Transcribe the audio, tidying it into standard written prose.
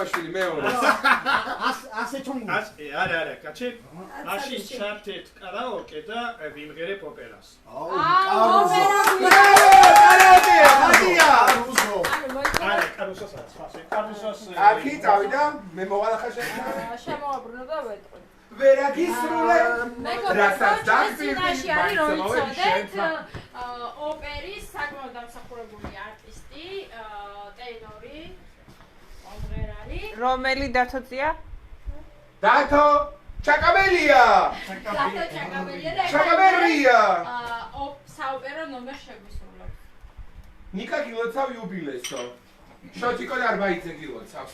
აბაშვილი მეორე. ასე ჩონგო. არა, კაცი. მაშინ ჩართეთ კარაოკე და ვიმღერებ ოპერას. კარაოკე, მადია. არა, კარუსოს არის, ხასე. კარუსოს. აქი წავიდა, მე მოვალ ხაშენ. შემოვაბრუნო და ვეტყვი. ვერაგისრულე. რასაც დაგწირდი, არის რომ იცოდეთ, ოპერის საკმაოდ დამსახურებული არტისტი, ტენორი, მომღერალი. რომელი დათოწია? დათო ჩაკაბელია. დათო ჩაკაბელია და ჩაკაბელია. საოპერო ნომერ შეგვისრულებს. ნიკა გილოცავ იუბილესო. შოჩიკო დარბაიძე გილოცავს.